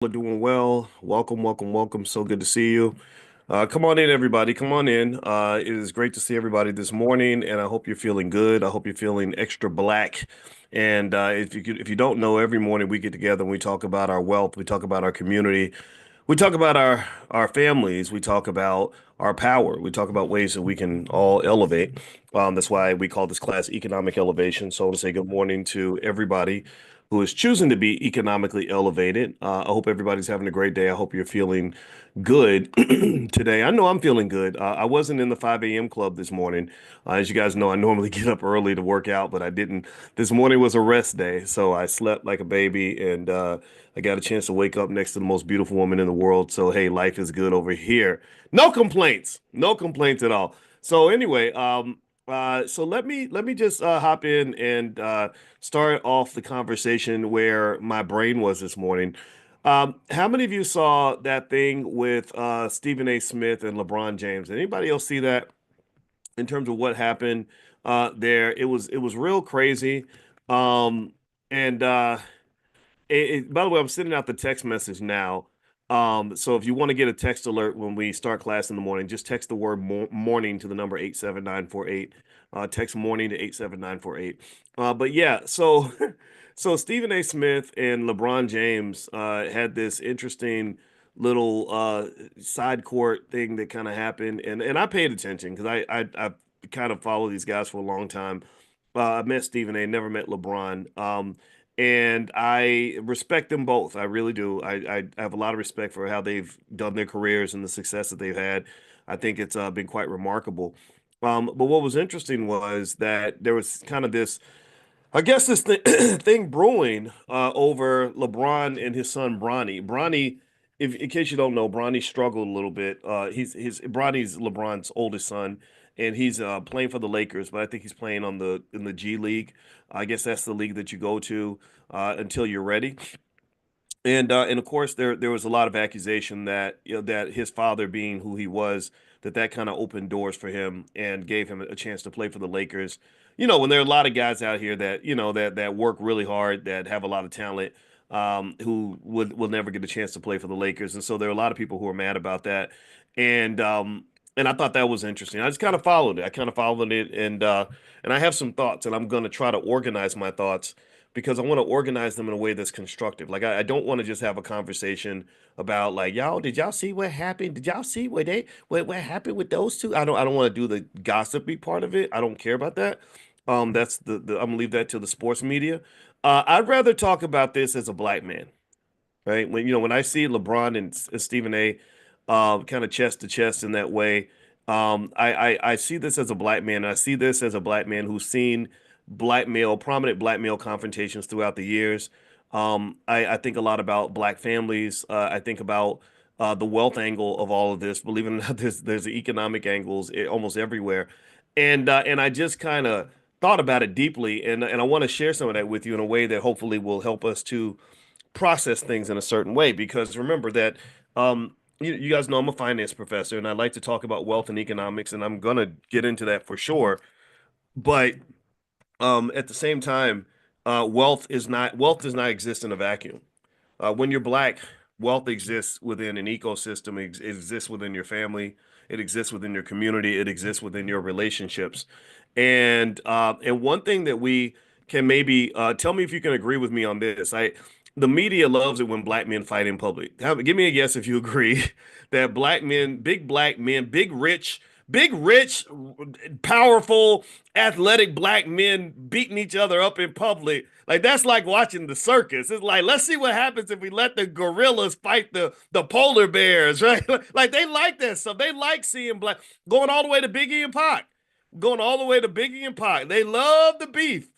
Are doing well. Welcome, welcome, welcome. So good to see you. Come on in, everybody. Come on in. It is great to see everybody this morning, and I hope you're feeling good. I hope you're feeling extra black. And if you don't know, every morning we get together and we talk about our wealth, we talk about our community, we talk about our families, we talk about our power, we talk about ways that we can all elevate. That's why we call this class economic elevation. So I want to say good morning to everybody who is choosing to be economically elevated. I hope everybody's having a great day. I hope you're feeling good today. I know I'm feeling good. I wasn't in the 5 a.m. club this morning. As you guys know, I normally get up early to work out, but I didn't. This morning was a rest day, so I slept like a baby, and I got a chance to wake up next to the most beautiful woman in the world. So hey, life is good over here. No complaints. No complaints at all. So anyway, so let me just hop in and start off the conversation where my brain was this morning. How many of you saw that thing with Stephen A. Smith and LeBron James? Anybody else see that in terms of what happened there? It was real crazy. Um, and by the way, I'm sending out the text message now. So if you want to get a text alert when we start class in the morning, just text the word morning to the number 87948. Text morning to 87948. But yeah, so so Stephen A. Smith and LeBron James had this interesting little side court thing that kind of happened, and I paid attention because I kind of followed these guys for a long time. I met Stephen A. Never met LeBron. And I respect them both. I really do. I have a lot of respect for how they've done their careers and the success that they've had. I think it's been quite remarkable. But what was interesting was that there was kind of this, I guess, this thing brewing over LeBron and his son Bronny. Bronny, if in case you don't know, Bronny struggled a little bit. He's Bronny's LeBron's oldest son, and he's playing for the Lakers, but I think he's playing on the in the G League. I guess that's the league that you go to until you're ready. And of course there was a lot of accusation that that his father being who he was, that kind of opened doors for him and gave him a chance to play for the Lakers. When there are a lot of guys out here that that work really hard, that have a lot of talent, who would will never get a chance to play for the Lakers, and so there are a lot of people who are mad about that, and I thought that was interesting. I just kind of followed it. I kind of followed it, and I have some thoughts, and I'm going to try to organize my thoughts because I want to organize them in a way that's constructive. Like I don't want to just have a conversation about like, y'all, did y'all see what happened? Did y'all see what happened with those two? I don't want to do the gossipy part of it. I don't care about that. That's the I'm gonna leave that to the sports media. I'd rather talk about this as a black man, right? When I see LeBron and Stephen A. Kind of chest to chest in that way, I see this as a black man. I see this as a black man who's seen prominent black male confrontations throughout the years. I think a lot about black families. I think about the wealth angle of all of this. Believe it or not, there's the economic angles almost everywhere, and I just kind of thought about it deeply, and I want to share some of that with you in a way that hopefully will help us to process things in a certain way. Because remember that you guys know I'm a finance professor, and I like to talk about wealth and economics, and I'm gonna get into that for sure. But at the same time, wealth does not exist in a vacuum. When you're black, wealth exists within an ecosystem. It exists within your family. It exists within your community. It exists within your relationships. And one thing that we can maybe tell me if you can agree with me on this. The media loves it when black men fight in public. Give me a yes if you agree that black men, big rich, powerful, athletic black men beating each other up in public. Like that's like watching the circus. It's like, let's see what happens if we let the gorillas fight the polar bears, right? Like they like that stuff. They like seeing black going all the way to Biggie and Pac. Going all the way to Biggie and Pac. They love the beef.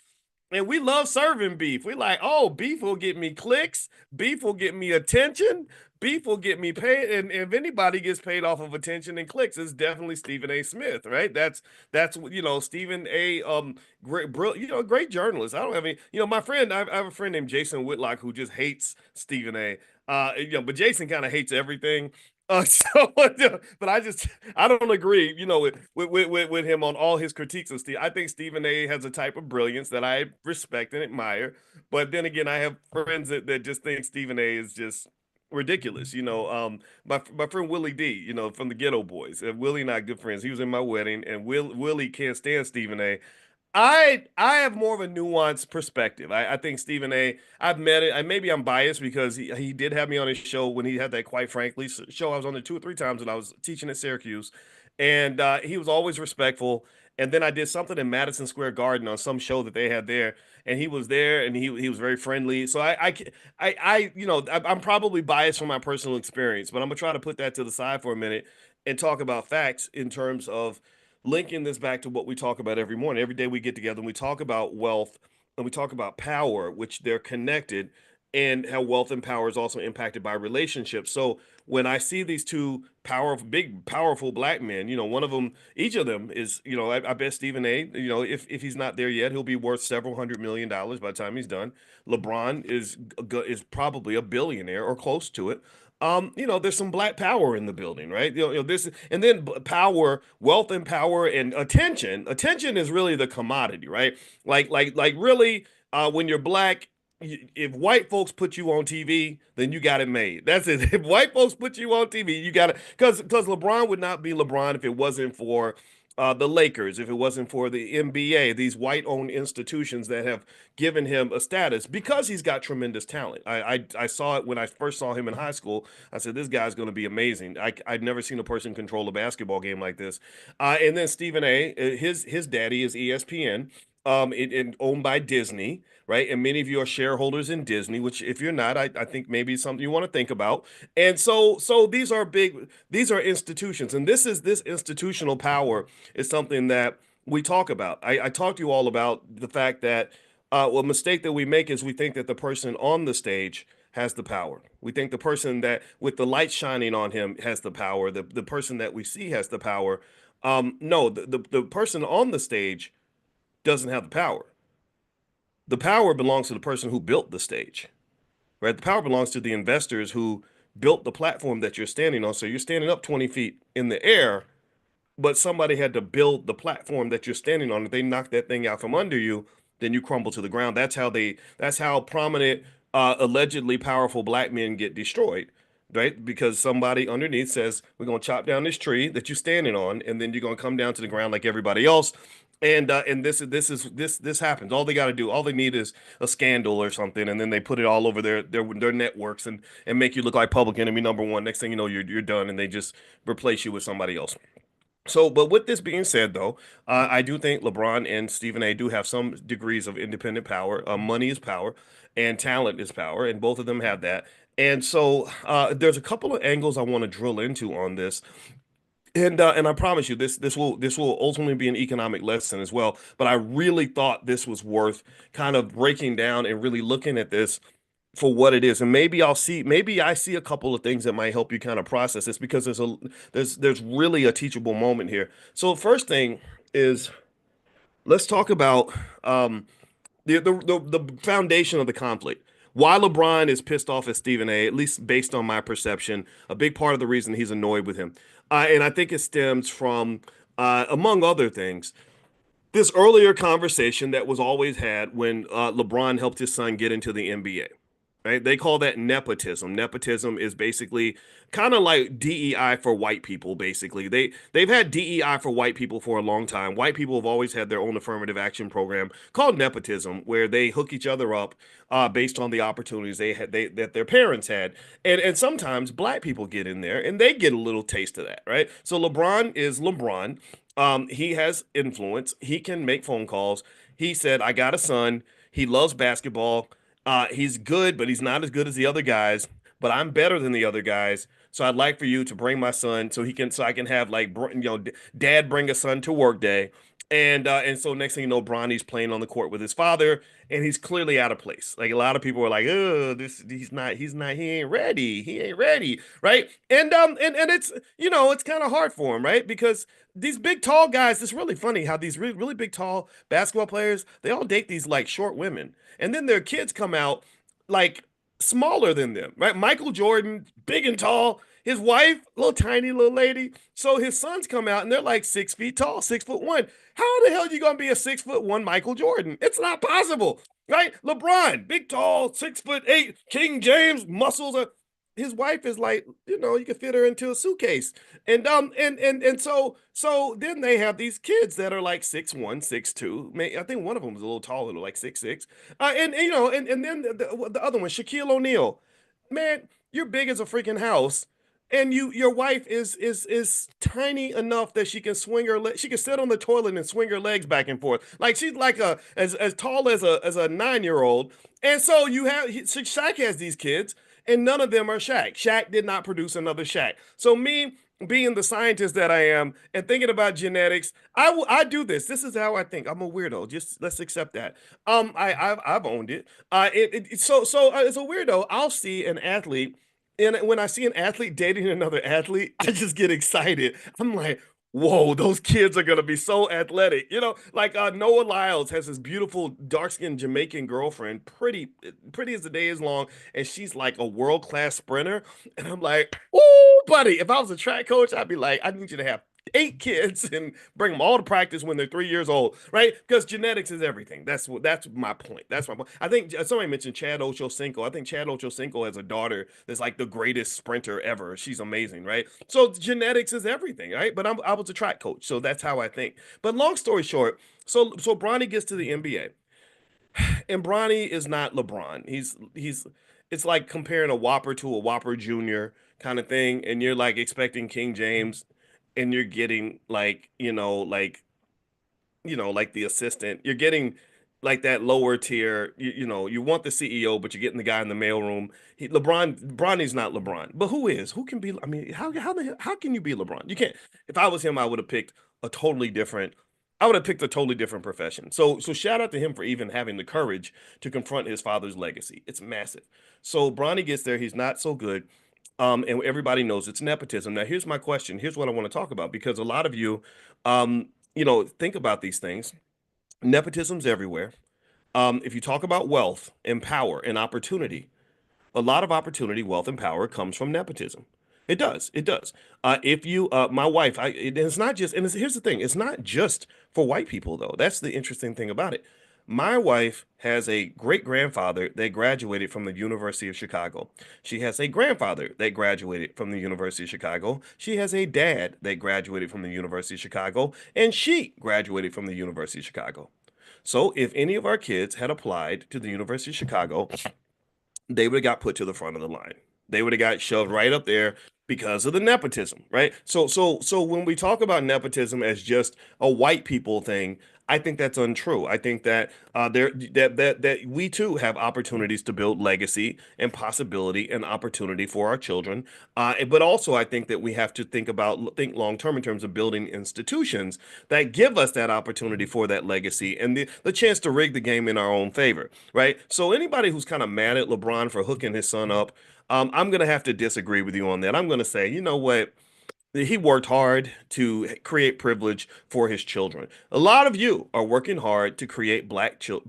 And we love serving beef. We like, oh, beef will get me clicks. Beef will get me attention. Beef will get me paid. And if anybody gets paid off of attention and clicks, it's definitely Stephen A. Smith, right? That's Stephen A. Great journalist. I don't have any, my friend. I have a friend named Jason Whitlock who just hates Stephen A. But Jason kind of hates everything. But I don't agree, with him on all his critiques of Steve. I think Stephen A. has a type of brilliance that I respect and admire. But then again, I have friends that just think Stephen A. is just ridiculous. My friend Willie D, from the Ghetto Boys. Willie and I are good friends. He was in my wedding, and Willie can't stand Stephen A. I have more of a nuanced perspective. I think Stephen A. I've met it. Maybe I'm biased because he did have me on his show when he had that Quite Frankly show. I was on there two or three times when I was teaching at Syracuse, and he was always respectful. And then I did something in Madison Square Garden on some show that they had there, and he was there, and he was very friendly. So I'm probably biased from my personal experience, but I'm gonna try to put that to the side for a minute and talk about facts in terms of linking this back to what we talk about every morning. Every day we get together and we talk about wealth and we talk about power, which they're connected, and how wealth and power is also impacted by relationships. So when I see these two powerful, big, powerful black men, one of them, each of them is, I bet Stephen A, if he's not there yet, he'll be worth several $100 million by the time he's done. LeBron is probably a billionaire or close to it. There's some black power in the building, right? This, and then power, wealth and power and attention. Attention is really the commodity, right? Like really, when you're black, if white folks put you on TV, then you got it made. That's it. If white folks put you on TV, you got it. Because LeBron would not be LeBron if it wasn't for the Lakers, if it wasn't for the NBA, these white-owned institutions that have given him a status because he's got tremendous talent. I saw it when I first saw him in high school. I said, this guy's going to be amazing. I'd never seen a person control a basketball game like this. And then Stephen A, his daddy is ESPN, owned by Disney, right? And many of you are shareholders in Disney, which if you're not, I think maybe it's something you want to think about. And so these are institutions, and this institutional power is something that we talk about. I talked to you all about the fact that a mistake that we make is we think that the person on the stage has the power. We think the person that with the light shining on him has the power. The person that we see has the power. No, the person on the stage doesn't have the power. The power belongs to the person who built the stage, right? The power belongs to the investors who built the platform that you're standing on. So you're standing up 20 feet in the air, but somebody had to build the platform that you're standing on. If they knock that thing out from under you, then you crumble to the ground. That's how prominent, allegedly powerful black men get destroyed, right? Because somebody underneath says, we're going to chop down this tree that you're standing on, and then you're going to come down to the ground like everybody else. And this happens. All they need is a scandal or something, and then they put it all over their networks and make you look like public enemy number one. Next thing you know, you're done, and they just replace you with somebody else. So, but with this being said, though, I do think LeBron and Stephen A. do have some degrees of independent power. Money is power, and talent is power, and both of them have that. And so, there's a couple of angles I want to drill into on this, and I promise you, this will ultimately be an economic lesson as well. But I really thought this was worth kind of breaking down and really looking at this for what it is. And maybe I see a couple of things that might help you kind of process this because there's really a teachable moment here. So first thing is let's talk about the foundation of the conflict. Why LeBron is pissed off at Stephen A, at least based on my perception, a big part of the reason he's annoyed with him. And I think it stems from, among other things, this earlier conversation that was always had when LeBron helped his son get into the NBA. Right? They call that nepotism. Nepotism is basically kind of like DEI for white people. Basically, they've had DEI for white people for a long time. White people have always had their own affirmative action program called nepotism, where they hook each other up based on the opportunities that their parents had, and sometimes black people get in there and they get a little taste of that, right? So LeBron is LeBron. He has influence. He can make phone calls. He said, "I got a son. He loves basketball." He's good, but he's not as good as the other guys. But I'm better than the other guys. So I'd like for you to bring my son so I can have like dad bring a son to work day. And so next thing you know, Bronny's playing on the court with his father, and he's clearly out of place. Like a lot of people are like, oh, he ain't ready. He ain't ready, right? And it's kind of hard for him, right? Because these big tall guys, it's really funny how these really big tall basketball players, they all date these like short women. And then their kids come out like smaller than them, right? Michael Jordan, big and tall. His wife, little tiny little lady. So his sons come out and they're like 6 feet tall, 6'1". How the hell are you gonna be a 6'1" Michael Jordan? It's not possible, right? LeBron, big tall, 6'8", King James, muscles. his wife is like, you can fit her into a suitcase. And then they have these kids that are like 6'1", 6'2". I think one of them is a little taller, like 6'6". And then the other one, Shaquille O'Neal. Man, you're big as a freaking house. And your wife is tiny enough that she can swing her she can sit on the toilet and swing her legs back and forth. Like she's like as tall as a 9-year-old. And so Shaq has these kids, and none of them are Shaq. Shaq did not produce another Shaq. So me being the scientist that I am and thinking about genetics, I do this. This is how I think. I'm a weirdo. Just let's accept that. I've owned it. As a weirdo, I'll see an athlete, and when I see an athlete dating another athlete, I just get excited. I'm like, whoa, those kids are gonna be so athletic. Like Noah Lyles has this beautiful dark-skinned Jamaican girlfriend, pretty as the day is long, and she's like a world-class sprinter. And I'm like, oh, buddy, if I was a track coach, I'd be like, I need you to have 8 kids and bring them all to practice when they're 3 years old, right? Because genetics is everything. That's my point. That's my point. I think somebody mentioned Chad Ochocinco. I think Chad Ochocinco has a daughter that's like the greatest sprinter ever. She's amazing, right? So genetics is everything, right? But I was a track coach, so that's how I think. But long story short, so Bronny gets to the NBA, and Bronny is not LeBron. He's it's like comparing a Whopper to a Whopper Junior kind of thing, and you're like expecting King James, and you're getting like like the assistant. You're getting like that lower tier. You want the CEO, but you're getting the guy in the mailroom. Bronny's not LeBron, but who is? Who can be? I mean, how can you be LeBron? You can't. If I was him, I would have picked a totally different. I would have picked a totally different profession. So shout out to him for even having the courage to confront his father's legacy. It's massive. So Bronny gets there. He's not so good. And everybody knows it's nepotism. Now, here's my question. Here's what I want to talk about because a lot of you, think about these things. Nepotism's everywhere. If you talk about wealth and power and opportunity, a lot of opportunity, wealth, and power comes from nepotism. It does. It does. If you, my wife, it's not just, and here's the thing, it's not just for white people, though. That's the interesting thing about it. My wife has a great grandfather that graduated from the University of Chicago. She has a grandfather that graduated from the University of Chicago. She has a dad that graduated from the University of Chicago, and she graduated from the University of Chicago. So if any of our kids had applied to the University of Chicago, they would have got put to the front of the line. They would have got shoved right up there because of the nepotism, right? So when we talk about nepotism as just a white people thing, I think that's untrue. I think that that we too have opportunities to build legacy and possibility and opportunity for our children. But also, I think that we have to think long term in terms of building institutions that give us that opportunity for that legacy and the chance to rig the game in our own favor, right? So anybody who's kind of mad at LeBron for hooking his son up, I'm going to have to disagree with you on that. I'm going to say, you know what? He worked hard to create privilege for his children. A lot of you are working hard to create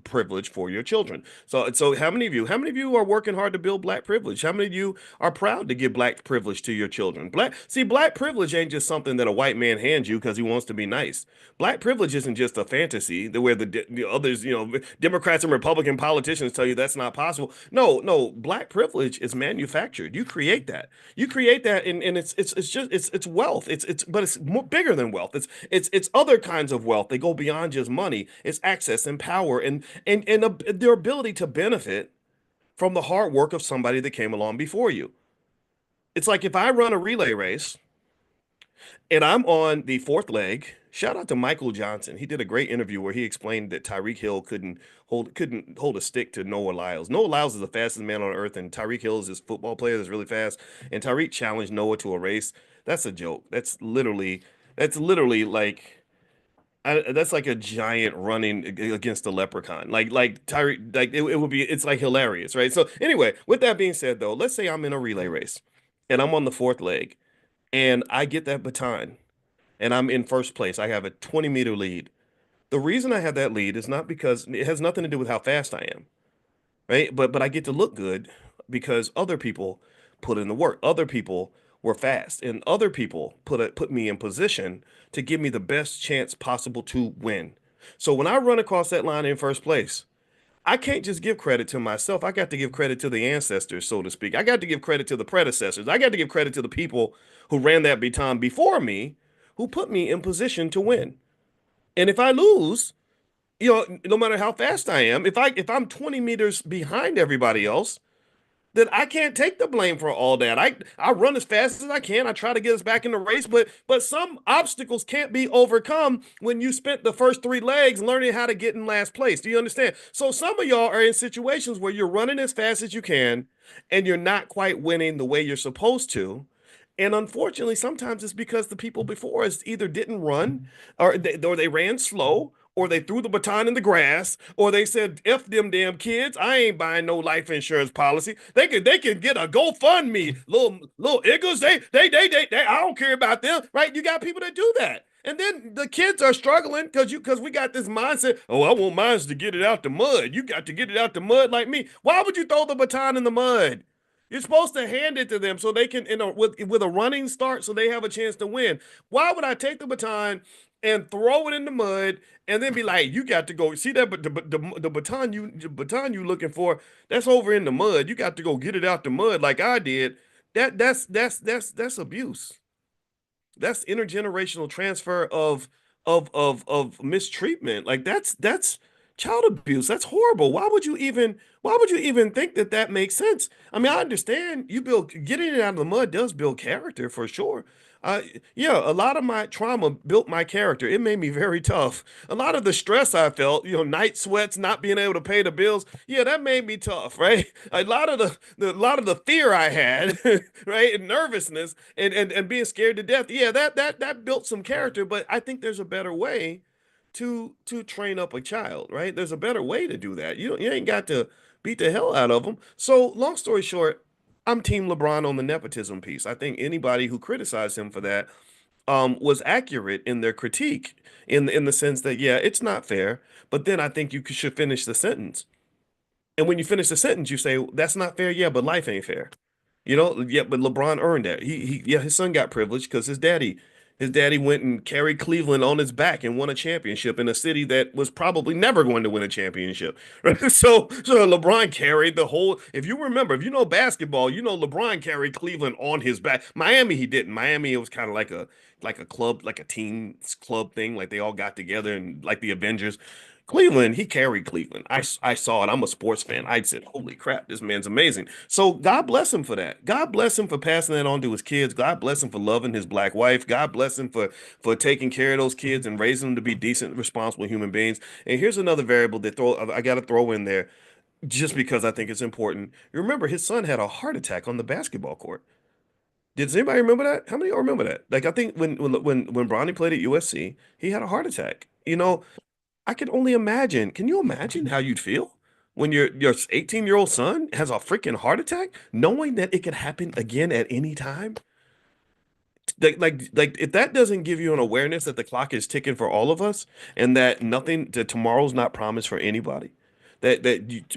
privilege for your children. So how many of you are working hard to build black privilege? How many of you are proud to give black privilege to your children? Black privilege ain't just something that a white man hands you because he wants to be nice. Black privilege isn't just a fantasy the where the others, Democrats and Republican politicians tell you that's not possible. No, no, black privilege is manufactured. You create that. You create that, and it's wealth. But it's more bigger than wealth. It's other kinds of wealth. They go beyond just money. It's access and power and their ability to benefit from the hard work of somebody that came along before you. It's like if I run a relay race and I'm on the fourth leg. Shout out to Michael Johnson. He did a great interview where he explained that Tyreek Hill couldn't hold a stick to Noah Lyles. Noah Lyles is the fastest man on earth, and Tyreek Hill is this football player that's really fast. And Tyreek challenged Noah to a race. That's a joke. That's literally like that's like a giant running against a leprechaun. Like Tyreek, like it would be. It's like hilarious, right? So anyway, with that being said, though, let's say I'm in a relay race and I'm on the fourth leg and I get that baton and I'm in first place. I have a 20-meter lead. The reason I have that lead is not because it has nothing to do with how fast I am, right? But I get to look good because other people put in the work. Other people were fast, and other people put me in position to give me the best chance possible to win. So when I run across that line in first place, I can't just give credit to myself. I got to give credit to the ancestors, so to speak. I got to give credit to the predecessors. I got to give credit to the people who ran that baton before me, who put me in position to win. And if I lose, no matter how fast I am, if I'm 20 meters behind everybody else, that I can't take the blame for all that. I run as fast as I can. I try to get us back in the race, but some obstacles can't be overcome when you spent the first three legs learning how to get in last place. Do you understand? So some of y'all are in situations where you're running as fast as you can and you're not quite winning the way you're supposed to. And unfortunately, sometimes it's because the people before us either didn't run or they ran slow or they threw the baton in the grass, or they said, "F them damn kids, I ain't buying no life insurance policy." They can get a GoFundMe, little iggers. I don't care about them, right? You got people that do that, and then the kids are struggling because we got this mindset. Oh, I want mine to get it out the mud. You got to get it out the mud like me. Why would you throw the baton in the mud? You're supposed to hand it to them so they can, with a running start, so they have a chance to win. Why would I take the baton and throw it in the mud and then be like, "You got to go see that, but the baton you looking for, that's over in the mud. You got to go get it out the mud like I did." That's abuse. That's intergenerational transfer of mistreatment. Like that's child abuse. That's horrible. Why would you even think that that makes sense? I mean, I understand you build getting it out of the mud does build character for sure. Uh, yeah, a lot of my trauma built my character. It made me very tough. A lot of the stress I felt, night sweats, not being able to pay the bills, yeah, that made me tough, right? A lot of the fear I had, right, and nervousness and being scared to death, yeah, that built some character. But I think there's a better way to train up a child, right? There's a better way to do that. You ain't got to beat the hell out of them. So, long story short, I'm Team LeBron on the nepotism piece. I think anybody who criticized him for that was accurate in their critique, in the sense that, yeah, it's not fair. But then I think you should finish the sentence. And when you finish the sentence, you say, "That's not fair, yeah, but life ain't fair." Yeah, but LeBron earned that. Yeah, his son got privileged because his daddy went and carried Cleveland on his back and won a championship in a city that was probably never going to win a championship. Right? So LeBron carried the whole. If you remember, if you know basketball, you know LeBron carried Cleveland on his back. Miami, he didn't. Miami, it was kind of like a club, like a team club thing. Like they all got together and like the Avengers. Cleveland, he carried Cleveland. I saw it. I'm a sports fan. I said, "Holy crap, this man's amazing." So God bless him for that. God bless him for passing that on to his kids. God bless him for loving his black wife. God bless him for taking care of those kids and raising them to be decent, responsible human beings. And here's another variable that I got to throw in there just because I think it's important. Remember, his son had a heart attack on the basketball court. Does anybody remember that? How many of y'all remember that? Like I think when Bronny played at USC, he had a heart attack. I can only imagine. Can you imagine how you'd feel when your 18-year-old son has a freaking heart attack, knowing that it could happen again at any time? Like if that doesn't give you an awareness that the clock is ticking for all of us and that tomorrow's not promised for anybody,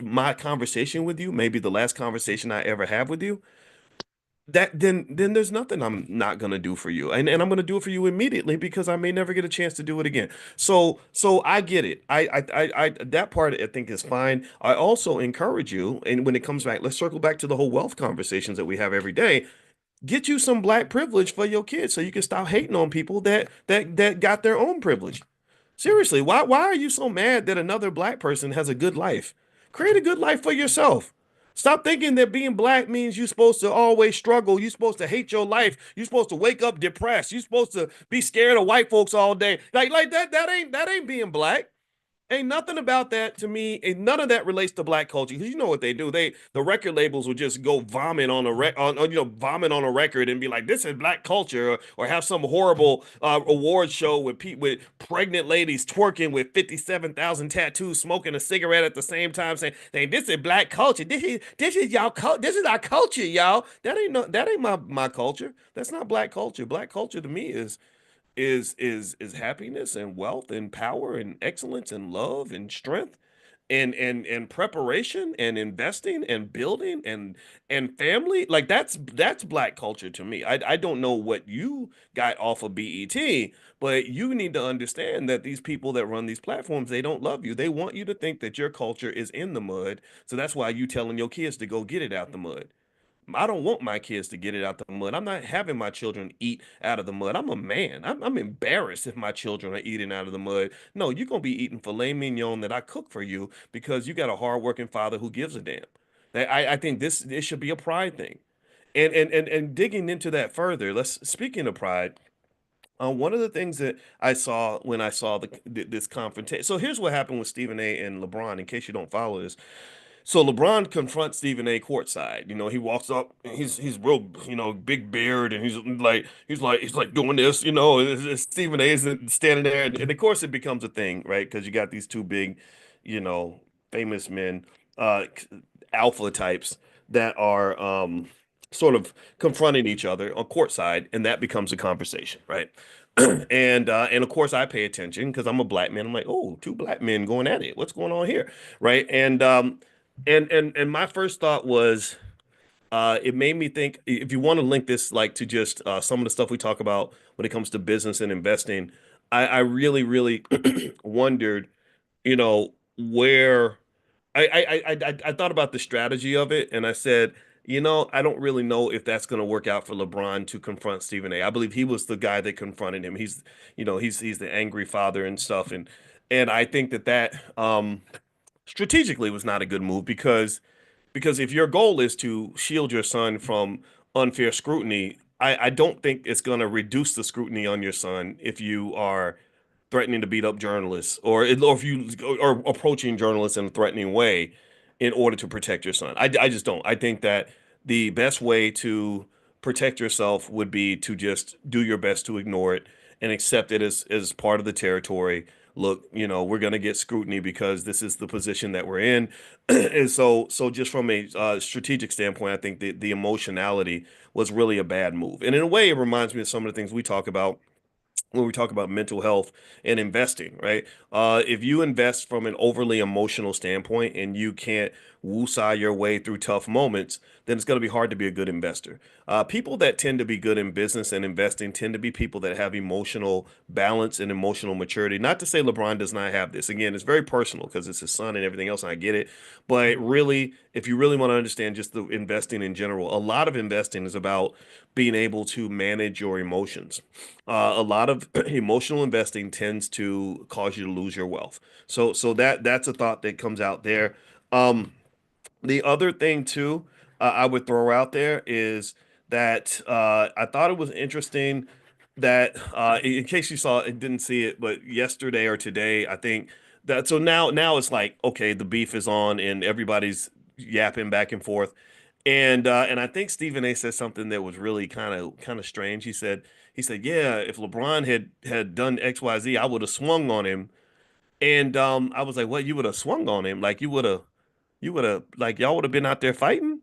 my conversation with you may be the last conversation I ever have with you, then there's nothing I'm not gonna do for you, and I'm gonna do it for you immediately because I may never get a chance to do it again. So I get it. I that part I think is fine. I also encourage you, and when it comes back, let's circle back to the whole wealth conversations that we have every day. Get you some black privilege for your kids so you can stop hating on people that got their own privilege. Seriously, why are you so mad that another black person has a good life? Create a good life for yourself. Stop thinking that being black means you're supposed to always struggle. You're supposed to hate your life. You're supposed to wake up depressed. You're supposed to be scared of white folks all day. Like that. That ain't being black. Ain't nothing about that to me. And none of that relates to black culture. Because you know what they do. The record labels will just go vomit vomit on a record and be like, "This is black culture," or have some horrible award show with pregnant ladies twerking with 57,000 tattoos, smoking a cigarette at the same time, saying, "This is black culture. This is y'all. This is our culture, y'all." That ain't my culture. That's not black culture. Black culture to me is happiness and wealth and power and excellence and love and strength. and preparation and investing and building and family, like that's black culture to me. I don't know what you got off of BET, but you need to understand that these people that run these platforms, they don't love you. They want you to think that your culture is in the mud. So that's why you telling your kids to go get it out the mud. I don't want my kids to get it out the mud. I'm not having my children eat out of the mud. I'm a man. I'm embarrassed if my children are eating out of the mud. No, you're gonna be eating filet mignon that I cook for you because you got a hardworking father who gives a damn. I think this should be a pride thing. And digging into that further, let's speaking of pride. One of the things that I saw when I saw this confrontation. So here's what happened with Stephen A. and LeBron. In case you don't follow this, so LeBron confronts Stephen A. courtside. He walks up. He's real, big beard, and he's like doing this. Stephen A. is standing there, and of course it becomes a thing, right? Because you got these two big, you know, famous men, alpha types that are sort of confronting each other on courtside, and that becomes a conversation, right? And of course I pay attention because I'm a black man. I'm like, oh, two black men going at it. What's going on here, right? And my first thought was, it made me think if you want to link this like to just some of the stuff we talk about when it comes to business and investing, I really, really wondered, where I thought about the strategy of it, and I said, I don't really know if that's going to work out for LeBron to confront Stephen A. I believe he was the guy that confronted him. He's the angry father and stuff, and I think that strategically was not a good move because if your goal is to shield your son from unfair scrutiny, I don't think it's going to reduce the scrutiny on your son if you are threatening to beat up journalists or if you are approaching journalists in a threatening way in order to protect your son. I just don't. I think that the best way to protect yourself would be to just do your best to ignore it and accept it as part of the territory. Look, we're going to get scrutiny because this is the position that we're in. And so just from a strategic standpoint, I think the emotionality was really a bad move. And in a way, it reminds me of some of the things we talk about when we talk about mental health and investing, right? If you invest from an overly emotional standpoint and you can't woosah your way through tough moments, then it's going to be hard to be a good investor. People that tend to be good in business and investing tend to be people that have emotional balance and emotional maturity. Not to say LeBron does not have this. Again, it's very personal because it's his son and everything else, and I get it. But really, if you really want to understand just the investing in general, a lot of investing is about being able to manage your emotions. A lot of emotional investing tends to cause you to lose your wealth. So that's a thought that comes out there. Um, the other thing too, I would throw out there is that I thought it was interesting that in case you saw it, didn't see it, but yesterday or today, I think that so now it's like okay, the beef is on and everybody's yapping back and forth. And I think Stephen A said something that was really kind of strange. He said, yeah, if LeBron had done XYZ, I would have swung on him. And I was like, what, you would have swung on him? Like you would have like y'all would have been out there fighting?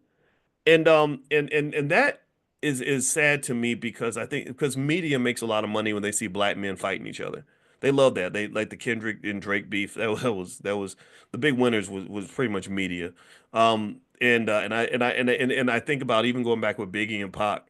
And that is sad to me because I think because media makes a lot of money when they see black men fighting each other. They love that. They like the Kendrick and Drake beef. That was the big winners was pretty much media. And I think about even going back with Biggie and Pac,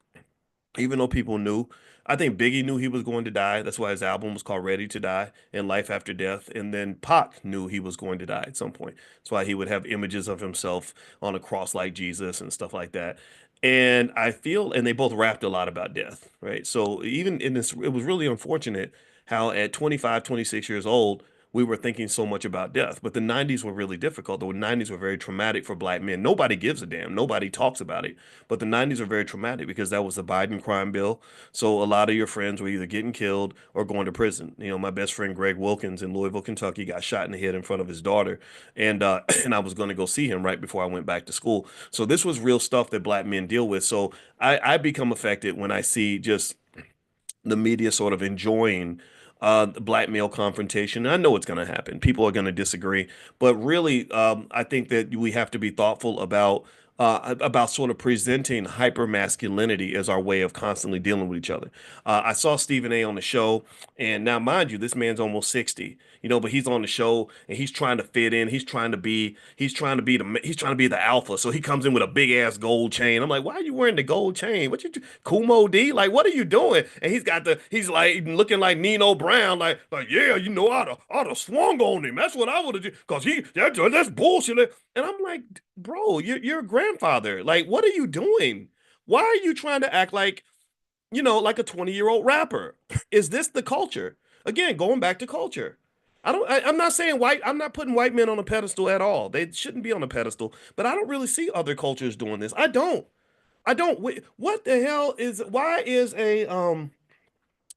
even though people knew, I think Biggie knew he was going to die. That's why his album was called Ready to Die and Life After Death. And then Pac knew he was going to die at some point. That's why he would have images of himself on a cross like Jesus and stuff like that. And I feel, and they both rapped a lot about death, right? So even in this, it was really unfortunate how at 25, 26 years old, we were thinking so much about death. But the 90s were really difficult. The 90s were very traumatic for black men. Nobody gives a damn. Nobody talks about it. But the 90s were very traumatic because that was the Biden crime bill. So a lot of your friends were either getting killed or going to prison. My best friend Greg Wilkins in Louisville, Kentucky, got shot in the head in front of his daughter, and and I was going to go see him right before I went back to school. So this was real stuff that black men deal with. So I become affected when I see just the media sort of enjoying the black male confrontation. I know it's going to happen. People are going to disagree, but really, I think that we have to be thoughtful about about sort of presenting hyper masculinity as our way of constantly dealing with each other. I saw Stephen A on the show, and now, mind you, this man's almost 60, but he's on the show and he's trying to fit in. He's trying to be the alpha. So he comes in with a big ass gold chain. I'm like, why are you wearing the gold chain? Kumo D? Like, what are you doing? And he's like looking like Nino Brown, like yeah, I'd have swung on him. That's what I would have done. Cause that's bullshit. And I'm like, bro, you're a grandfather. Like, what are you doing? Why are you trying to act like a 20-year-old rapper? Is this the culture? Again, going back to culture. I'm not saying I'm not putting white men on a pedestal at all. They shouldn't be on a pedestal, but I don't really see other cultures doing this. I don't. I don't. What the hell why is a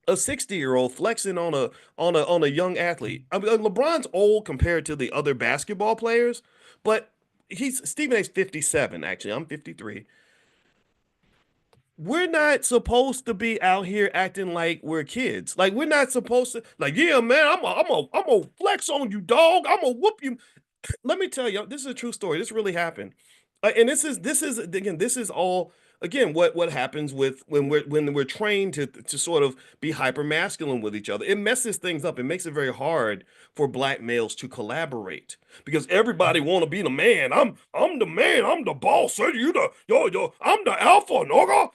60-year-old flexing on a young athlete? I mean, LeBron's old compared to the other basketball players, but he's Stephen A's 57, actually. I'm 53. We're not supposed to be out here acting like we're kids. Like we're not supposed to like, yeah, man, I'm a flex on you, dog. I'm gonna whoop you. Let me tell you, this is a true story. This really happened, and this is again, this is all again what happens with when we're trained to sort of be hyper masculine with each other. It messes things up. It makes it very hard for black males to collaborate because everybody want to be the man. I'm the man. I'm the boss. Sir. You the yo. I'm the alpha. Noga.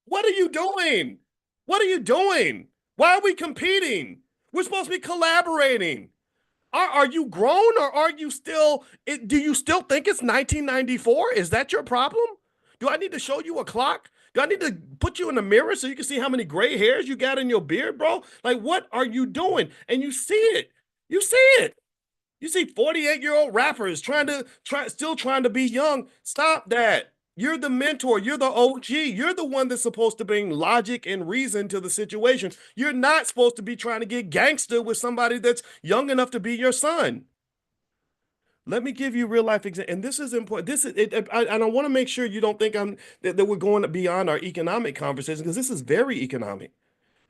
What are you doing? What are you doing? Why are we competing? We're supposed to be collaborating. Are you grown or are you still, do you still think it's 1994? Is that your problem? Do I need to show you a clock? Do I need to put you in the mirror so you can see how many gray hairs you got in your beard, bro? Like, what are you doing? And you see it. You see it. You see 48-year-old rappers still trying to be young. Stop that. You're the mentor. You're the OG. You're the one that's supposed to bring logic and reason to the situation. You're not supposed to be trying to get gangster with somebody that's young enough to be your son. Let me give you real life example, and this is important. This is it, and I want to make sure you don't think that we're going beyond our economic conversation because this is very economic.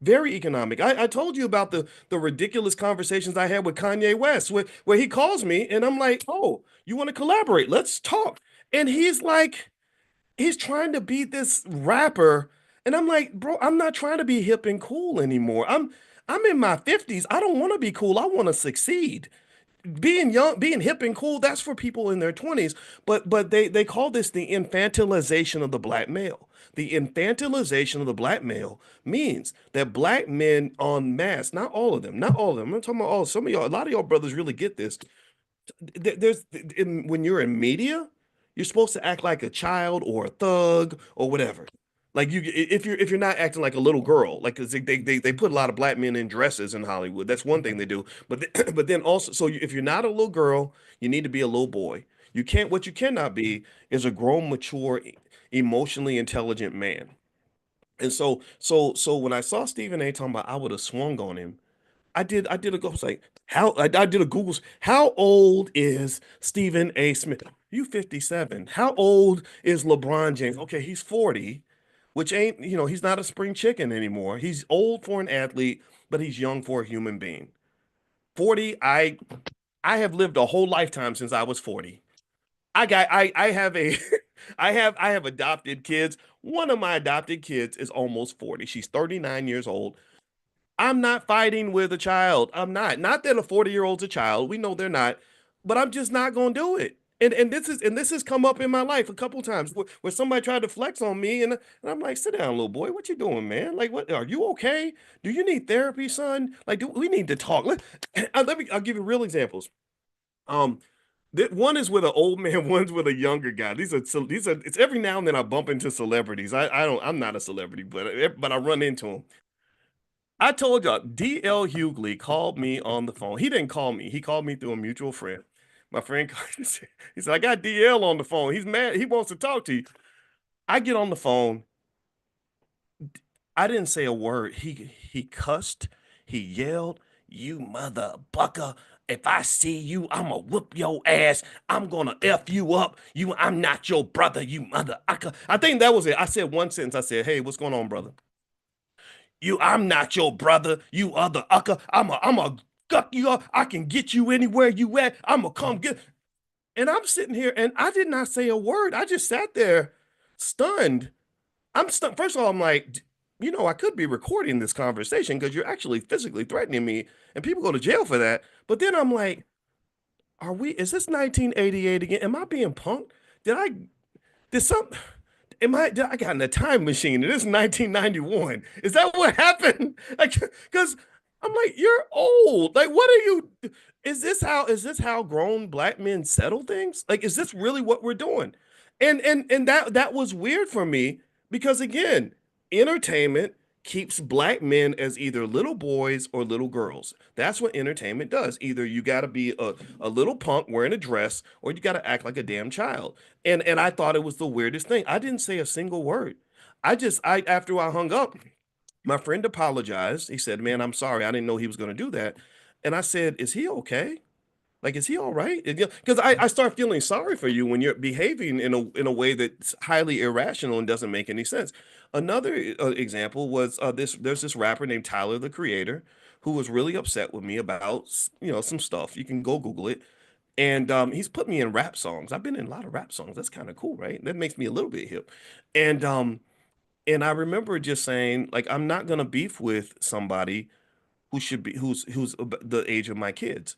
Very economic. I told you about the ridiculous conversations I had with Kanye West, where he calls me and I'm like, oh, you want to collaborate? Let's talk. And he's trying to be this rapper. And I'm like, bro, I'm not trying to be hip and cool anymore. I'm in my 50s. I don't want to be cool. I want to succeed. Being young, being hip and cool, that's for people in their 20s. But they call this the infantilization of the black male. The infantilization of the black male means that black men en masse, not all of them, not all of them. I'm talking about all some of y'all, a lot of y'all brothers really get this. When you're in media, you're supposed to act like a child or a thug or whatever. Like if you're not acting like a little girl, like 'cause they put a lot of black men in dresses in Hollywood. That's one thing they do. But then also, so if you're not a little girl, you need to be a little boy. What you cannot be is a grown, mature, emotionally intelligent man. And so when I saw Stephen A talking about I would have swung on him, I was like, I did a how old is Stephen A. Smith? You 57. How old is LeBron James? Okay, he's 40, which ain't, he's not a spring chicken anymore. He's old for an athlete, but he's young for a human being. 40, I have lived a whole lifetime since I was 40. I have a I have adopted kids. One of my adopted kids is almost 40. She's 39 years old. I'm not fighting with a child. I'm not. Not that a 40-year-old's a child. We know they're not, but I'm just not gonna do it. And this has come up in my life a couple times where somebody tried to flex on me, and I'm like, sit down, little boy. What you doing, man? Like, what are you okay? Do you need therapy, son? Like, we need to talk. I'll give you real examples. Um, one is with an old man, one's with a younger guy. It's every now and then I bump into celebrities. I'm not a celebrity, but I run into them. I told y'all, DL Hughley called me on the phone. He didn't call me. He called me through a mutual friend. My friend, he said, I got DL on the phone. He's mad. He wants to talk to you. I get on the phone. I didn't say a word. He cussed. He yelled, "You mother bucker. If I see you, I'ma whoop your ass. I'm gonna F you up. I'm not your brother, you mother ucker." I think that was it. I said one sentence. I said, "Hey, what's going on, brother? I'm not your brother, you other ucker. I'm a guck you up. I can get you anywhere you at. I'm gonna come get." And I'm sitting here and I did not say a word. I just sat there stunned. I'm stunned. First of all, I'm like, I could be recording this conversation because you're actually physically threatening me and people go to jail for that. But then I'm like, is this 1988 again? Am I being punked? Did I, did some, I got in a time machine and it's 1991. Is that what happened? Like, because I'm like, you're old. Like, what are you? Is this how grown black men settle things? Like, is this really what we're doing? And that was weird for me because again, entertainment keeps black men as either little boys or little girls. That's what entertainment does. Either you got to be a little punk wearing a dress or you got to act like a damn child. And I thought it was the weirdest thing. I didn't say a single word. I after I hung up, my friend apologized. He said, "Man, I'm sorry. I didn't know he was going to do that." And I said, "Is he okay? Like, is he all right?" Because I start feeling sorry for you when you're behaving in a way that's highly irrational and doesn't make any sense. Another example was there's this rapper named Tyler, the Creator, who was really upset with me about some stuff. You can go Google it. And he's put me in rap songs. I've been in a lot of rap songs. That's kind of cool, right? That makes me a little bit hip. And and I remember just saying, like, I'm not gonna beef with somebody who's the age of my kids.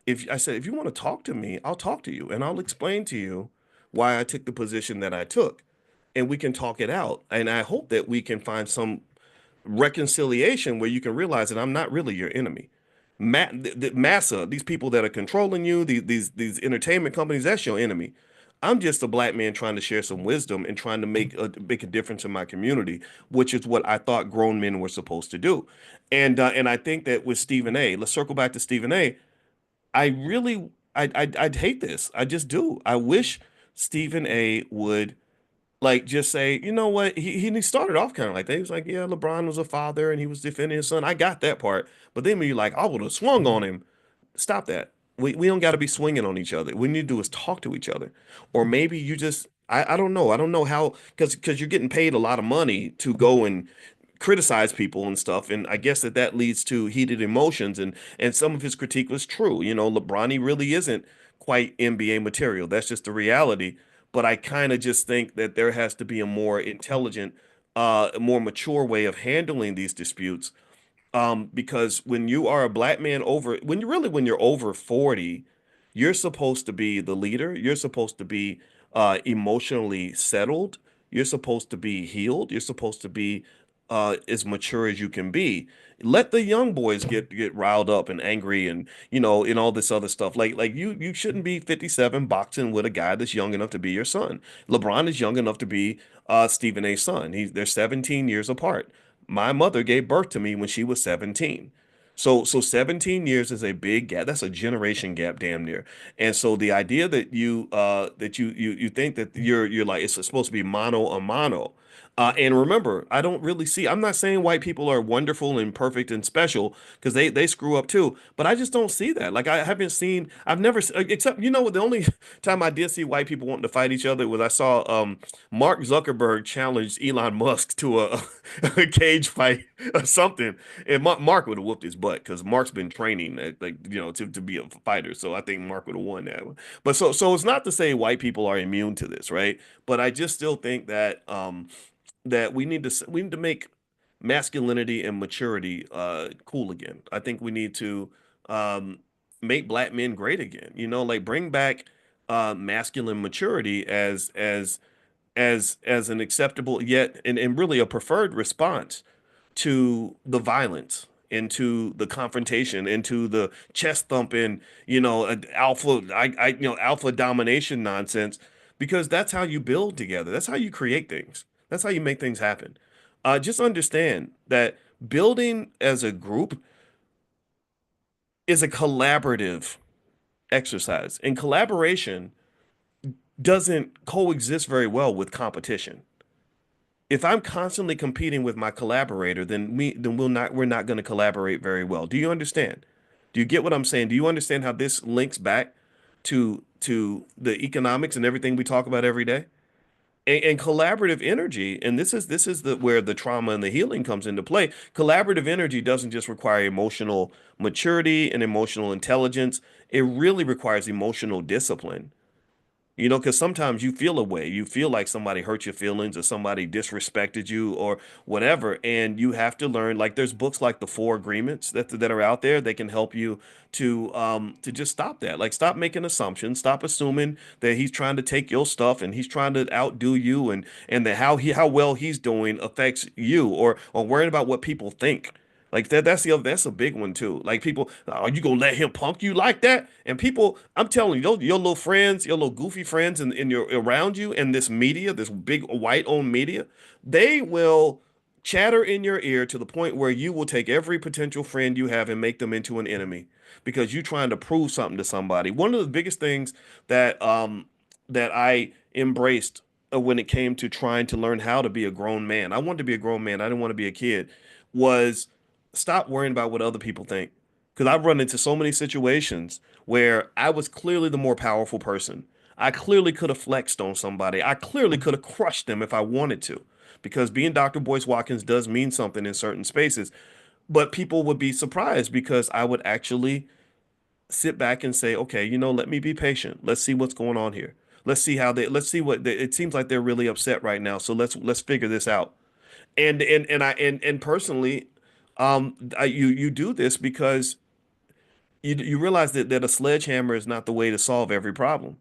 If I said, if you want to talk to me, I'll talk to you and I'll explain to you why I took the position that I took, and we can talk it out. And I hope that we can find some reconciliation where you can realize that I'm not really your enemy. Massa, these people that are controlling you, these entertainment companies, that's your enemy. I'm just a black man trying to share some wisdom and trying to make a difference in my community, which is what I thought grown men were supposed to do. And I think that with Stephen A, let's circle back to Stephen A. I really I'd hate this. I just do. I wish Stephen A would like just say, you know what? He started off kind of like that. He was like, yeah, LeBron was a father and he was defending his son. I got that part. But then when you're like, I would have swung on him. Stop that. We don't got to be swinging on each other. What we need to do is talk to each other. Or maybe you just I don't know. I don't know how because you're getting paid a lot of money to go and criticize people and stuff, and I guess that leads to heated emotions, and some of his critique was true. LeBron, he really isn't quite NBA material. That's just the reality. But I kind of just think that there has to be a more intelligent, a more mature way of handling these disputes, because when you are a black man when you're over 40, you're supposed to be the leader. You're supposed to be emotionally settled. You're supposed to be healed. You're supposed to be as mature as you can be. Let the young boys get riled up and angry and all this other stuff. Like you shouldn't be 57 boxing with a guy that's young enough to be your son. LeBron is young enough to be Stephen A's son. They're 17 years apart. My mother gave birth to me when she was 17. So 17 years is a big gap. That's a generation gap, damn near. And so the idea that you think that you're like it's supposed to be mano a mano. And remember, I'm not saying white people are wonderful and perfect and special because they screw up too, but I just don't see that. Like I've never, except, the only time I did see white people wanting to fight each other was I saw Mark Zuckerberg challenge Elon Musk to a cage fight or something. And Mark would have whooped his butt because Mark's been training to be a fighter. So I think Mark would have won that one. But so it's not to say white people are immune to this, right? But I just still think that we need to make masculinity and maturity cool again. I think we need to um make black men great again. Like bring back masculine maturity as an acceptable yet and really a preferred response to the violence, into the confrontation, into the chest thumping, alpha domination nonsense, because that's how you build together. That's how you create things. That's how you make things happen. Just understand that building as a group is a collaborative exercise, and collaboration doesn't coexist very well with competition. If I'm constantly competing with my collaborator, then we're not going to collaborate very well. Do you understand? Do you get what I'm saying? Do you understand how this links back to the economics and everything we talk about every day? And collaborative energy, and this is the where the trauma and the healing comes into play. Collaborative energy doesn't just require emotional maturity and emotional intelligence. It really requires emotional discipline. Because sometimes you feel a way. You feel like somebody hurt your feelings or somebody disrespected you or whatever. And you have to learn, like there's books like the Four Agreements that are out there. They can help you to just stop that. Like stop making assumptions, stop assuming that he's trying to take your stuff and he's trying to outdo you and that how well he's doing affects you or worrying about what people think. Like that's a big one too. Like people, are you gonna let him punk you like that? And people, I'm telling you, your little friends, your little goofy friends in your around you and this media, this big white owned media, they will chatter in your ear to the point where you will take every potential friend you have and make them into an enemy because you're trying to prove something to somebody. One of the biggest things that I embraced when it came to trying to learn how to be a grown man, I wanted to be a grown man. I didn't want to be a kid. Was stop worrying about what other people think. Because I've run into so many situations where I was clearly the more powerful person. I clearly could have flexed on somebody. I clearly could have crushed them if I wanted to. Because being Dr. Boyce Watkins does mean something in certain spaces. But people would be surprised because I would actually sit back and say, okay, let me be patient. Let's see what's going on here. Let's see it seems like they're really upset right now. So let's figure this out. And personally, you do this because you realize that a sledgehammer is not the way to solve every problem.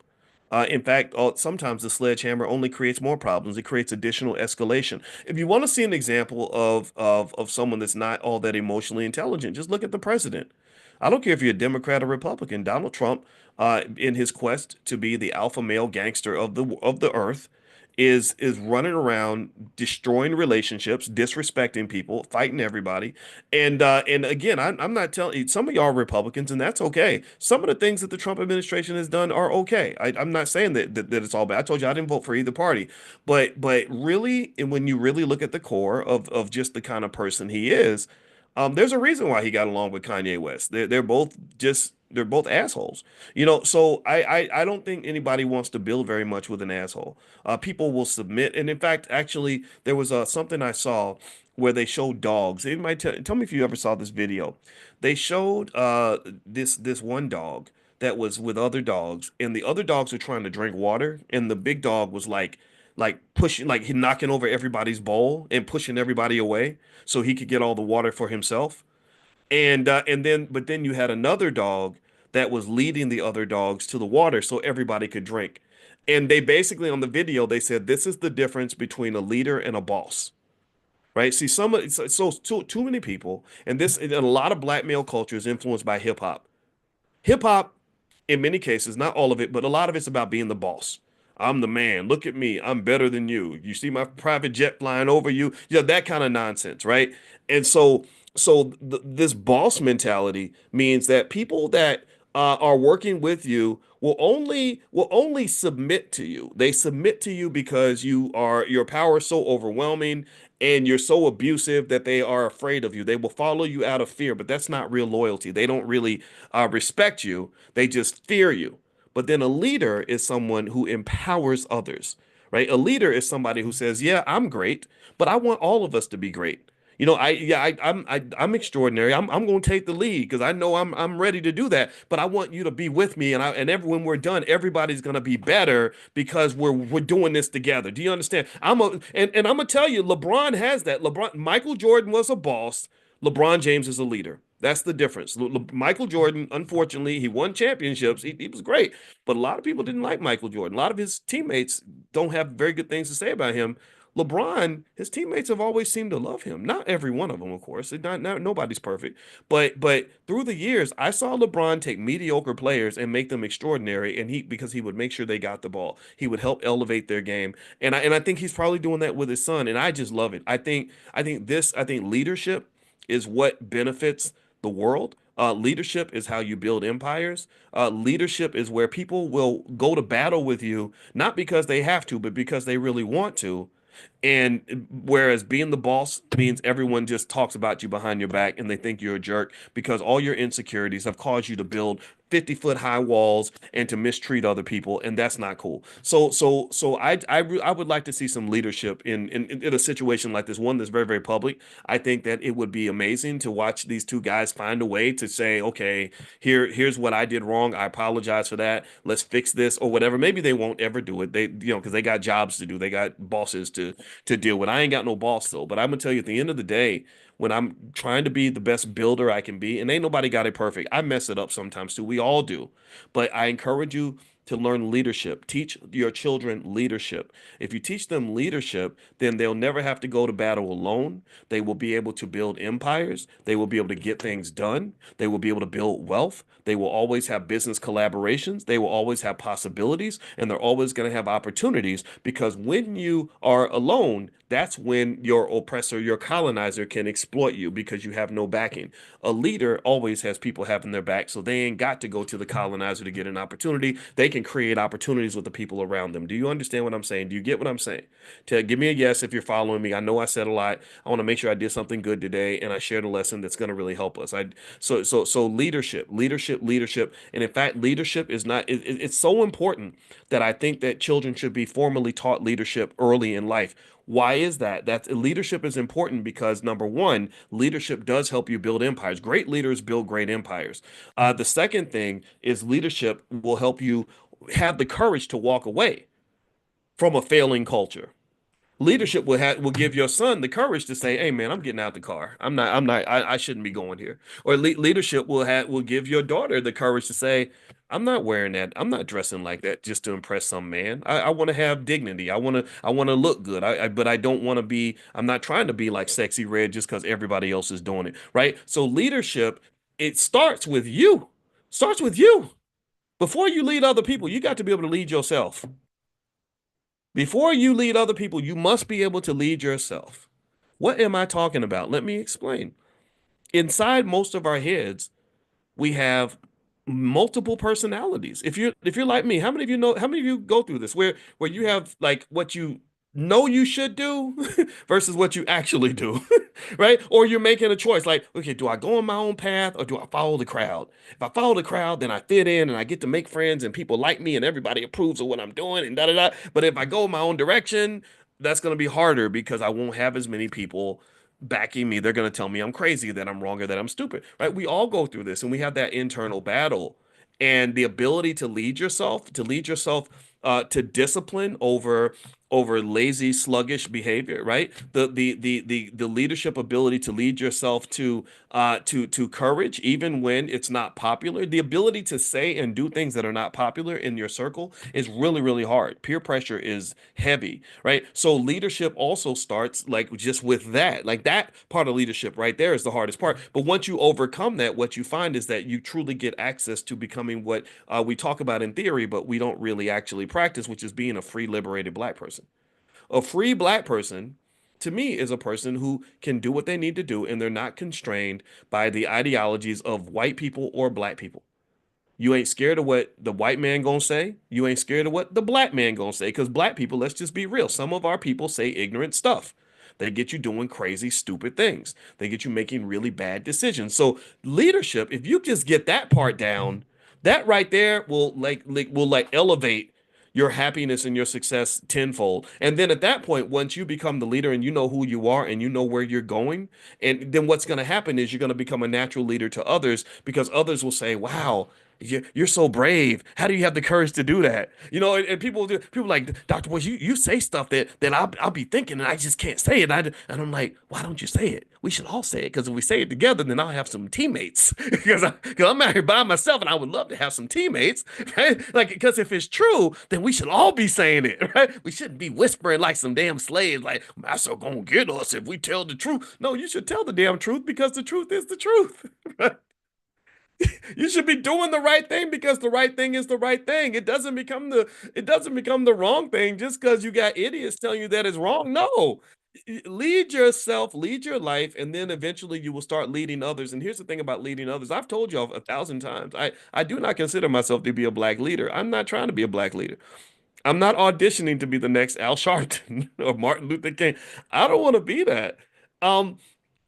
In fact, sometimes the sledgehammer only creates more problems. It creates additional escalation. If you want to see an example of someone that's not all that emotionally intelligent, just look at the president. I don't care if you're a Democrat or Republican. Donald Trump, in his quest to be the alpha male gangster of the earth, is running around destroying relationships, disrespecting people, fighting everybody. And again, I'm not telling you, some of y'all are Republicans, and that's okay. Some of the things that the Trump administration has done are okay. I'm not saying that it's all bad. I told you I didn't vote for either party, but really, and when you really look at the core of just the kind of person he is, there's a reason why he got along with Kanye West. They're both assholes. So I don't think anybody wants to build very much with an asshole. People will submit, and in fact, actually, there was something I saw where they showed dogs. They might tell me if you ever saw this video. They showed this one dog that was with other dogs, and the other dogs were trying to drink water, and the big dog was like pushing, like he knocking over everybody's bowl and pushing everybody away so he could get all the water for himself. But then you had another dog that was leading the other dogs to the water so everybody could drink. And they basically on the video they said this is the difference between a leader and a boss. Right? See, too many people, and a lot of black male culture is influenced by hip hop. Hip hop, in many cases, not all of it, but a lot of it's about being the boss. I'm the man. Look at me. I'm better than you. You see my private jet flying over you. That kind of nonsense, right? And this boss mentality means that people that are working with you will only submit to you. They submit to you because your power is so overwhelming and you're so abusive that they are afraid of you. They will follow you out of fear, but that's not real loyalty. They don't really respect you. They just fear you. But then a leader is someone who empowers others, right? A leader is somebody who says, "Yeah, I'm great, but I want all of us to be great." I'm extraordinary. I'm going to take the lead because I know I'm ready to do that. But I want you to be with me, when we're done, everybody's going to be better because we're doing this together. Do you understand? And I'm gonna tell you, LeBron has that. Michael Jordan was a boss. LeBron James is a leader. That's the difference. Michael Jordan, unfortunately, he won championships. He was great, but a lot of people didn't like Michael Jordan. A lot of his teammates don't have very good things to say about him. LeBron, his teammates have always seemed to love him. Not every one of them, of course. Nobody's perfect. But through the years, I saw LeBron take mediocre players and make them extraordinary. And because he would make sure they got the ball. He would help elevate their game. And I think he's probably doing that with his son. And I just love it. I think leadership is what benefits the world. Leadership is how you build empires. Leadership is where people will go to battle with you, not because they have to, but because they really want to. And whereas being the boss means everyone just talks about you behind your back and they think you're a jerk because all your insecurities have caused you to build 50-foot high walls and to mistreat other people, and that's not cool. So I would like to see some leadership in a situation like this, one that's very, very public. I think that it would be amazing to watch these two guys find a way to say, okay, here's what I did wrong. I apologize for that. Let's fix this or whatever. Maybe they won't ever do it. They, because they got jobs to do. They got bosses to deal with. I ain't got no boss though. But I'm gonna tell you, at the end of the day, when I'm trying to be the best builder I can be, and ain't nobody got it perfect. I mess it up sometimes too. We all do. But I encourage you to learn leadership. Teach your children leadership. If you teach them leadership, then they'll never have to go to battle alone. They will be able to build empires. They will be able to get things done. They will be able to build wealth. They will always have business collaborations. They will always have possibilities, and they're always going to have opportunities because when you are alone, that's when your oppressor, your colonizer can exploit you because you have no backing. A leader always has people having their back, so they ain't got to go to the colonizer to get an opportunity. They can create opportunities with the people around them. Do you understand what I'm saying? Do you get what I'm saying? Give me a yes if you're following me. I know I said a lot. I want to make sure I did something good today and I shared a lesson that's going to really help us. So leadership, and in fact, leadership is not. It's so important that I think that children should be formally taught leadership early in life. Why is that? That leadership is important because number one, leadership does help you build empires. Great leaders build great empires. The second thing is leadership will help you have the courage to walk away from a failing culture. Leadership will give your son the courage to say, "Hey, man, I'm getting out the car. I shouldn't be going here." Or leadership will give your daughter the courage to say, "I'm not wearing that. I'm not dressing like that just to impress some man. I want to have dignity. I want to look good. But I don't want to be. I'm not trying to be like sexy red just because everybody else is doing it, right? So leadership, it starts with you. Starts with you. Before you lead other people, you got to be able to lead yourself. Before you lead other people, you must be able to lead yourself. What am I talking about? Let me explain. Inside most of our heads, we have multiple personalities. If you're like me, how many of you know, how many of you go through this where you have like what you know you should do versus what you actually do, right? Or you're making a choice like, okay, do I go on my own path or do I follow the crowd? If I follow the crowd, then I fit in and I get to make friends and people like me and everybody approves of what I'm doing and da da da. But if I go my own direction, that's going to be harder because I won't have as many people backing me. They're going to tell me I'm crazy, that I'm wrong, or that I'm stupid, right? We all go through this and we have that internal battle. And the ability to discipline over lazy, sluggish behavior, right? The leadership ability to lead yourself to courage, even when it's not popular. The ability to say and do things that are not popular in your circle is really, really hard. Peer pressure is heavy, right? So leadership also starts like just with that. Like that part of leadership right there is the hardest part. But once you overcome that, what you find is that you truly get access to becoming what we talk about in theory, but we don't really actually practice, which is being a free, liberated black person. A free black person, to me, is a person who can do what they need to do and they're not constrained by the ideologies of white people or black people. You ain't scared of what the white man gonna say. You ain't scared of what the black man gonna say. Because black people, let's just be real. Some of our people say ignorant stuff. They get you doing crazy, stupid things. They get you making really bad decisions. So leadership, if you just get that part down, that right there will elevate your happiness and your success tenfold. And then at that point, once you become the leader and you know who you are and you know where you're going, and then what's going to happen is you're going to become a natural leader to others because others will say, "Wow, you're so brave. How do you have the courage to do that?" And people like Dr. Boyce, you say stuff that I'll be thinking and I just can't say it. And I'm like, why don't you say it? We should all say it because if we say it together, then I'll have some teammates because I'm out here by myself and I would love to have some teammates, right? Like because if it's true, then we should all be saying it, right? We shouldn't be whispering like some damn slaves, like Master gonna get us if we tell the truth. No, you should tell the damn truth because the truth is the truth. You should be doing the right thing because the right thing is the right thing. It doesn't become the wrong thing just because you got idiots telling you that it's wrong. No. Lead yourself, lead your life, and then eventually you will start leading others. And here's the thing about leading others. I've told y'all 1,000 times. I do not consider myself to be a black leader. I'm not trying to be a black leader. I'm not auditioning to be the next Al Sharpton or Martin Luther King. I don't want to be that. Um,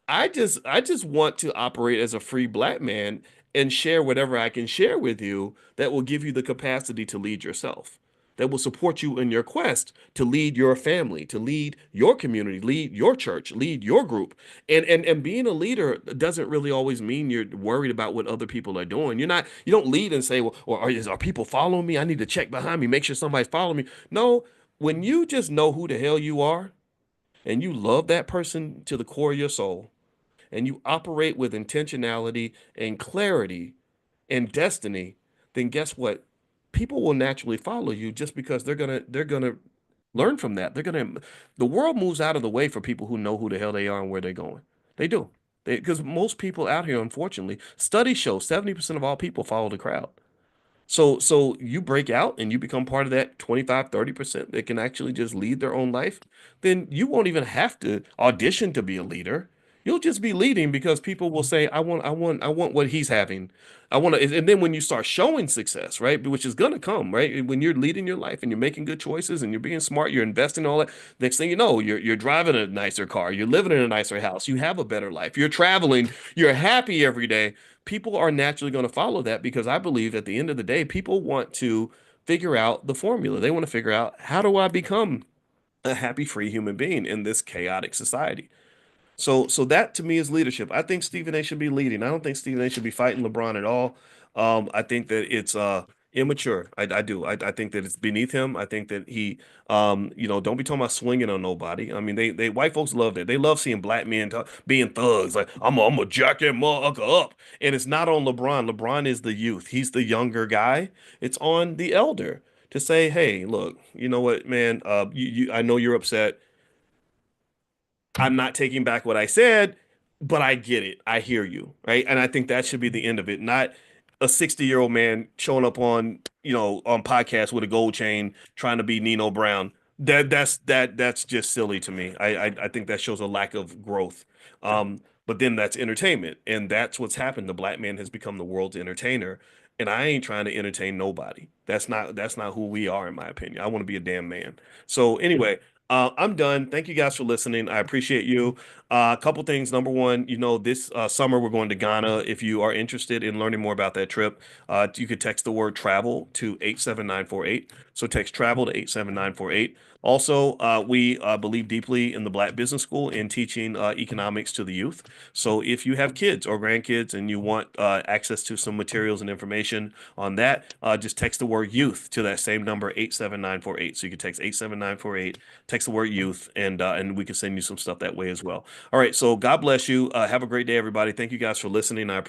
I just want to operate as a free black man and share whatever I can share with you that will give you the capacity to lead yourself, that will support you in your quest to lead your family, to lead your community, lead your church, lead your group. And being a leader doesn't really always mean you're worried about what other people are doing. You don't lead and say, well, or are people following me? I need to check behind me, make sure somebody's following me. No, when you just know who the hell you are and you love that person to the core of your soul, and you operate with intentionality and clarity and destiny, then guess what? People will naturally follow you just because they're gonna learn from that. The world moves out of the way for people who know who the hell they are and where they're going. They do. Because most people out here, unfortunately, studies show 70% of all people follow the crowd. So you break out and you become part of that 25-30% that can actually just lead their own life, then you won't even have to audition to be a leader. You'll just be leading because people will say, I want what he's having. I want to, and then when you start showing success, right, which is gonna come, right? When you're leading your life and you're making good choices and you're being smart, you're investing all that. Next thing you know, you're driving a nicer car, you're living in a nicer house, you have a better life, you're traveling, you're happy every day. People are naturally going to follow that because I believe at the end of the day, people want to figure out the formula. They want to figure out, how do I become a happy, free human being in this chaotic society? So that to me is leadership. I think Stephen A should be leading. I don't think Stephen A should be fighting LeBron at all. I think that it's immature. I do. I think that it's beneath him. I think that he don't be talking about swinging on nobody. I mean, they white folks love that. They love seeing black men being thugs. Like I'm a jack that motherfucker up. And it's not on LeBron. LeBron is the youth. He's the younger guy. It's on the elder to say, hey, look, you know what, man? I know you're upset. I'm not taking back what I said, but I get it. I hear you, right? And I think that should be the end of it, not a 60-year-old man showing up on podcasts with a gold chain trying to be Nino Brown. That's just silly to me. I think that shows a lack of growth. But then that's entertainment, and that's what's happened. The black man has become the world's entertainer, and I ain't trying to entertain nobody. That's not who we are, in my opinion. I want to be a damn man. So anyway, I'm done. Thank you guys for listening. I appreciate you. A couple things. Number one, this summer we're going to Ghana. If you are interested in learning more about that trip, you could text the word travel to 87948. So text travel to 87948. Also, we believe deeply in the Black Business School in teaching economics to the youth. So if you have kids or grandkids and you want access to some materials and information on that, just text the word youth to that same number, 87948. So you can text 87948, text the word youth, and we can send you some stuff that way as well. All right. So God bless you. Have a great day, everybody. Thank you guys for listening. I appreciate